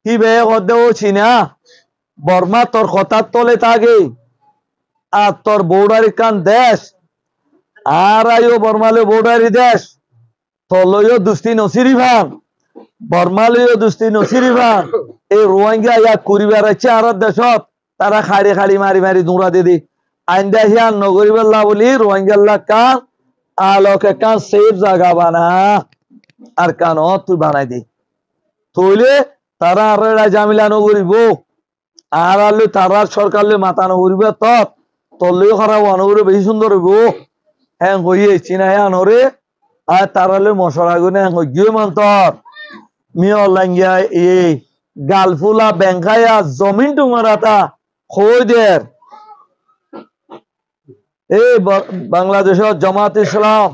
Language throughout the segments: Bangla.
কি বে কদেও চিনা বর্মা তোর কথার তলে থাকে আর তোর বৌডারি কান দেশ আর আইও বর্মালে বৌডারি দেশ তলইও দুস্তি নসিরি ভান বর্মালইও দুস্তি নসিরি ভান এই রোহিঙ্গা ইয়া করিবার আছে আর দেশত তারা খাড়ি খাড়ি মারি মারি দৌড়া দিদি আইন্দা হিয়া নগরিবাল্লা বলি রোহিঙ্গাল্লা কান আলোকে কান সেফ জায়গা বানা আর কান তুই বানাই দি তৈলে তারা আর জামিলা নগরিব আর আলু তারা সরকারলে মাথা নগরিব তললেও খারাপ অনগরে বেশি সুন্দর হইব হ্যাঁ হইয়ে চিনা হ্যাঁ নরে আর তারালে মশলা গুনে হ্যাঁ গিয়ে মন্তর মিয় লাঙ্গিয়া এই গালফুলা ব্যাংকায়া জমিন টুমারাতা খই দের এই বাংলাদেশের জামাত ইসলাম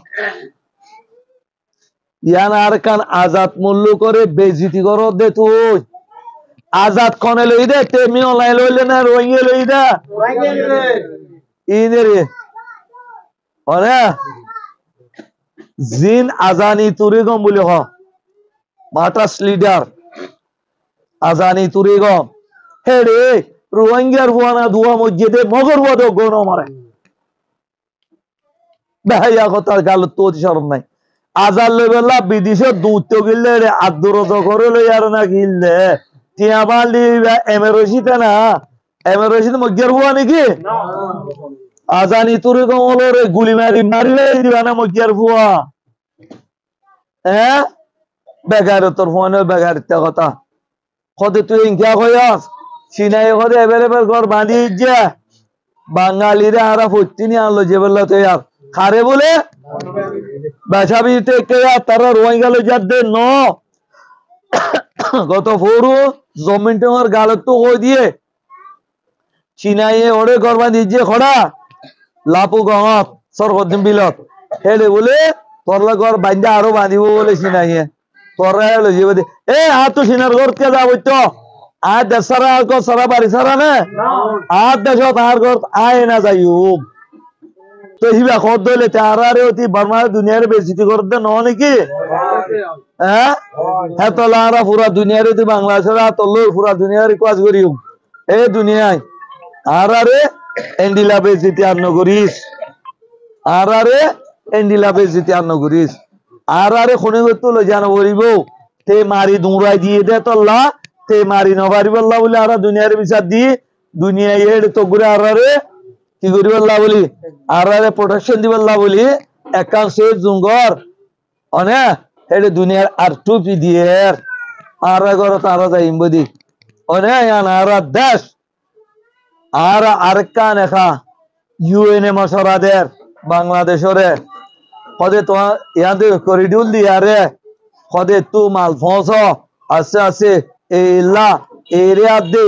ইয়ান আর কান আজাদ মূল্য করে বেজিতি কর দে তুই আজাদ কনে লই দে তেমি অনলাইন লইলে না রোহিঙ্গা লই দে ইনেরে অরে জিন আজানি তুরি গম বলি হ মাটাস লিডার আজানি তুরি গম হে রে রোহিঙ্গার বুয়ানা দুয়া মসজিদে মগর বদ গণ মারে বেহাইয়া কথার গাল তো শরম নাই আজার লেবেলা বিদেশে দূত গিললে রে আদরজ করে লই আর না গিললে টিয়া বালি এমরশিতে না এমরশিতে মগর বুয়া নাকি আজানি তুরি গম হলো রে গুলি মারি মারিলে দিবা না মগর বুয়া হ্যাঁ বেগার তোর ফোনে বেগার কথা কদে তুই ইনকা কইয়াস সিনাই কদে अवेलेबल ঘর বাঁধি যা বাঙালিরা আরা ফুটিনি আনলো যে বললা তো यार খারে বলে বাছাবিতে কে তারা রোহিঙ্গা লই যাচ্ছে ন গত ফোরু জমিন টেমার গালত তো কই দিয়ে চিনাইয়ে ওরে ঘর বাঁধি যে খড়া লাপু গঙত সরগদিন বিলত হেলে বলে তোরলা ঘর বাঁধা আরো বাঁধিব বলে চিনাইয়ে তোরা হলো যে এ আ তো সিনার ঘর কে যাব তো আ দেশরা কো সারা বাড়ি সারা না আ দেশ তার ঘর আয় না যাইও তো হিবা খদ দলে তারারে অতি বর্মা দুনিয়ার বেজিতি করতে ন নাকি হ্যাঁ হ্যাঁ তো লারা পুরা দুনিয়ার অতি বাংলাদেশের তল্লো পুরা দুনিয়ার কাজ করিও এ দুনিয়ায় আরারে এন্ডিলা বেজিতি আর নগরিস আরারে এন্ডিলা বেজিতি আর নগরিস আরারে খনে করতে লই জানো বলিব তে মারি দুঁড়াই দিয়ে দে তল্লা তে মারি নবারি বল্লা বলে আরা দুনিয়ার বিচার দি দুনিয়ায় এড়ে তো ঘুরে আরারে কি করি বল্লা বলি আরারে প্রোটেকশন দি বল্লা বলি একান সে জুঙ্গর অনে এড়ে দুনিয়ার আর টুপি দিয়ে আরা গর তারা যাইম বদি অনে ইয়ান আরা দেশ আরা আরেকান একা ইউএনএ মশরাদের বাংলাদেশরে কদে তো ইয়াদে করিডোর দিয়ারে কদে তু মাল ফোঁস আছে আছে এলা এরিয়া দে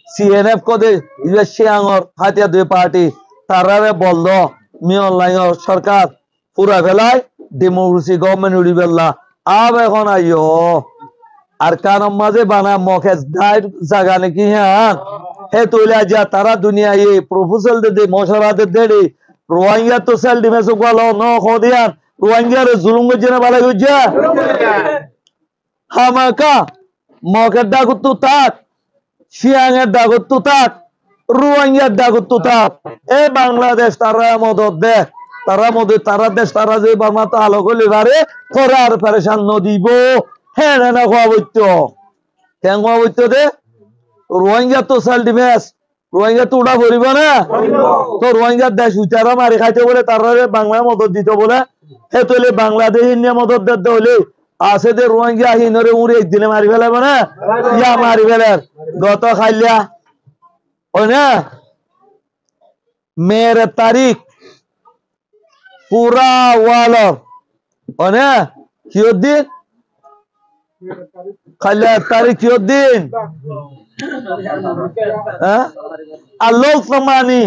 সিএনএফ কদে ইলেকশন হাতিয়া দুই পার্টি তারারে বলল মি অনলাইন সরকার পুরা বেলায় ডেমোক্রেসি গভর্নমেন্ট উড়ি বেলা আব এখন আইও আর কারণ মাঝে বানা মকে জায়গা নাকি হ্যাঁ হে তুইলা যা তারা দুনিয়া এই প্রপোজাল দে মশলা দে রোহিঙ্গা তো সেল ডিমেসো গলো ন খদিয়ান রোহিঙ্গা রে জুলুম জেনে বালা গজা হামাকা মকের দাগুতু তাক শিয়াঙের দাগুতু তাক রোহিঙ্গার দাগুতু তাক এ বাংলাদেশ তারা মদত দে তারা মদত তারা দেশ তারা যে বার্মা তো আলো গলি বারে করার পরেশান নদিব হ্যাঁ না খাওয়াইত কেন খাওয়াইত দে রোহিঙ্গা তো সেল ডিমেস রোহিঙ্গা তো উড়া ভরিব না তো রোহিঙ্গার দেশ উচারা মারি খাইতে বলে তারা বাংলা মদত দিতে বলে হে তলে বাংলাদেশ ইন্ডিয়া মদত দিতে হলে আছে যে রোহিঙ্গা হিনরে উড়ে একদিনে মারি ফেলাব না ইয়া মারি ফেলার গত খাইলিয়া ও না মের তারিখ পুরা ওয়ালর ও না কিয়দিন খাইলিয়া তারিখ কিয়দিন হ্যাঁ আর লোক সমানি